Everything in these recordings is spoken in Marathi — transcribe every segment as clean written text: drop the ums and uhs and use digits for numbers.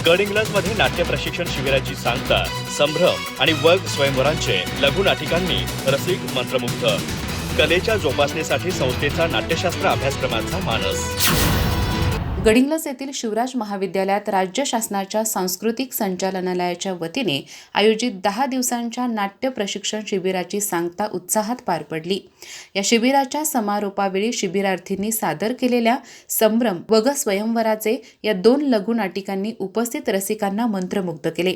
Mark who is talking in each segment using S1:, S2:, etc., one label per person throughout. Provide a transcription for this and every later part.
S1: गडिंग्लजमध्ये नाट्य प्रशिक्षण शिबिराची सांगता संभ्रम आणि वर्ग स्वयंवरांचे लघुनाटिकांनी रसिक मंत्रमुग्ध. कलेच्या जोपासनेसाठी संस्थेचा नाट्यशास्त्र अभ्यासक्रमाचा मानस.
S2: गडिंग्लज येथील शिवराज महाविद्यालयात राज्य शासनाच्या सांस्कृतिक संचालनालयाच्या वतीने आयोजित 10 दिवसांच्या नाट्य प्रशिक्षण शिबिराची सांगता उत्साहात पार पडली. या शिबिराच्या समारोपावेळी शिबिरार्थींनी सादर केलेल्या संभ्रम व स्वयंवराचे या 2 लघुनाटिकांनी उपस्थित रसिकांना मंत्रमुग्ध केले.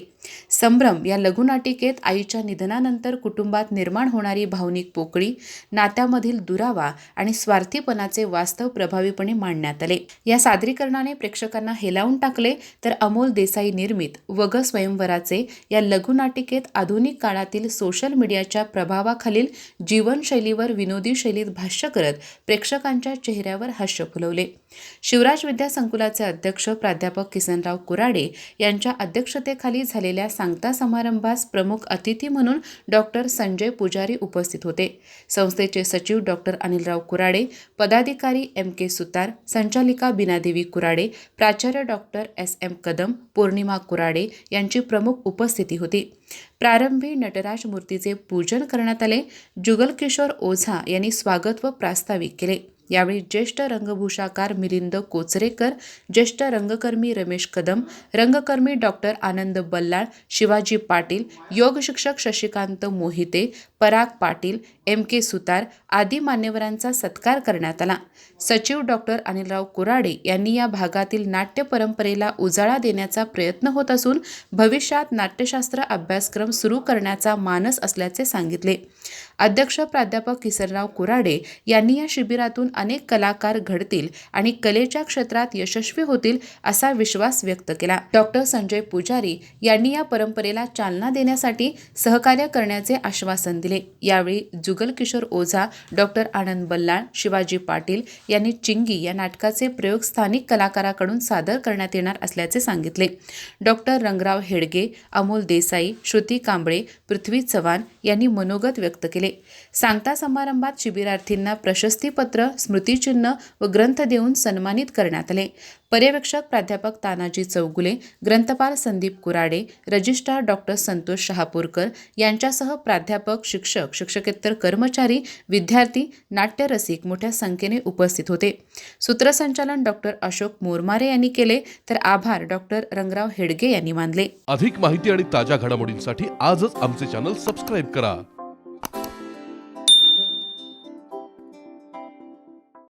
S2: संभ्रम या लघुनाटिकेत आईच्या निधनानंतर कुटुंबात निर्माण होणारी भावनिक पोकळी, नात्यामधील दुरावा आणि स्वार्थीपणाचे वास्तव प्रभावीपणे मांडण्यात आले. या सादरीकरणाने प्रेक्षकांना हेलावून टाकले. तर अमोल देसाई निर्मित वग स्वयंवराचे या लघुनाटिकेत आधुनिक काळातील सोशल मीडियाच्या प्रभावाखालील जीवनशैलीवर विनोदी शैलीत भाष्य करत प्रेक्षकांच्या चेहऱ्यावर हास्य फुलवले. शिवराज विद्यासंकुलाचे अध्यक्ष प्राध्यापक किसनराव कुराडे यांच्या अध्यक्षतेखाली झालेल्या सांगता समारंभास प्रमुख अतिथी म्हणून डॉक्टर संजय पुजारी उपस्थित होते. संस्थेचे सचिव डॉक्टर अनिलराव कुराडे, पदाधिकारी MK सुतार, संचालिका बीनादेवी कुराडे, प्राचार्य डॉक्टर SM कदम, पौर्णिमा कुराडे यांची प्रमुख उपस्थिती होती. प्रारंभी नटराज मूर्तीचे पूजन करण्यात आले. जुगलकिशोर ओझा यांनी स्वागत व प्रास्ताविक केले. यावेळी ज्येष्ठ रंगभूषाकार मिलिंद कोचरेकर, ज्येष्ठ रंगकर्मी रमेश कदम, रंगकर्मी डॉक्टर आनंद बल्लाळ, शिवाजी पाटील, योग शिक्षक शशिकांत मोहिते, पराग पाटील, MK सुतार आदी मान्यवरांचा सत्कार करण्यात आला. सचिव डॉक्टर अनिलराव कुराडे यांनी या भागातील नाट्य परंपरेला उजाळा देण्याचा प्रयत्न होत असून भविष्यात नाट्यशास्त्र अभ्यासक्रम सुरू करण्याचा मानस असल्याचे सांगितले. अध्यक्ष प्राध्यापक किसनराव कुराडे यांनी या शिबिरातून अनेक कलाकार घडतील आणि कलेच्या क्षेत्रात यशस्वी होतील असा विश्वास व्यक्त केला. डॉक्टर संजय पुजारी यांनी या परंपरेला चालना देण्यासाठी सहकार्य करण्याचे आश्वासन दिले. यावेळी जुगलकिशोर ओझा, डॉक्टर आनंद बल्लाळ, शिवाजी पाटील यांनी चिंगी या नाटकाचे प्रयोग स्थानिक कलाकाराकडून सादर करण्यात येणार असल्याचे सांगितले. डॉक्टर रंगराव हेडगे, अमोल देसाई, श्रुती कांबळे, पृथ्वी चव्हाण यांनी मनोगत व्यक्त केले. सांगता समारंभात शिबिरार्थींना प्रशस्तीपत्र, स्मृतिचिन्ह व ग्रंथ देऊन सन्मानित करण्यात आले. पर्यवेक्षक प्राध्यापक तानाजी चौगुले, ग्रंथपाल संदीप कुराडे, रजिस्ट्रार डॉक्टर संतोष शहापूरकर यांच्यासह प्राध्यापक, शिक्षक, शिक्षकेतर कर्मचारी, विद्यार्थी, नाट्यरसिक मोठ्या संख्येने उपस्थित होते. सूत्रसंचालन डॉक्टर अशोक मोरमारे यांनी केले. तर आभार डॉक्टर रंगराव हेडगे यांनी मानले.
S3: अधिक माहिती आणि ताज्या घडामोडींसाठी आजच आमचे चॅनल सबस्क्राईब करा.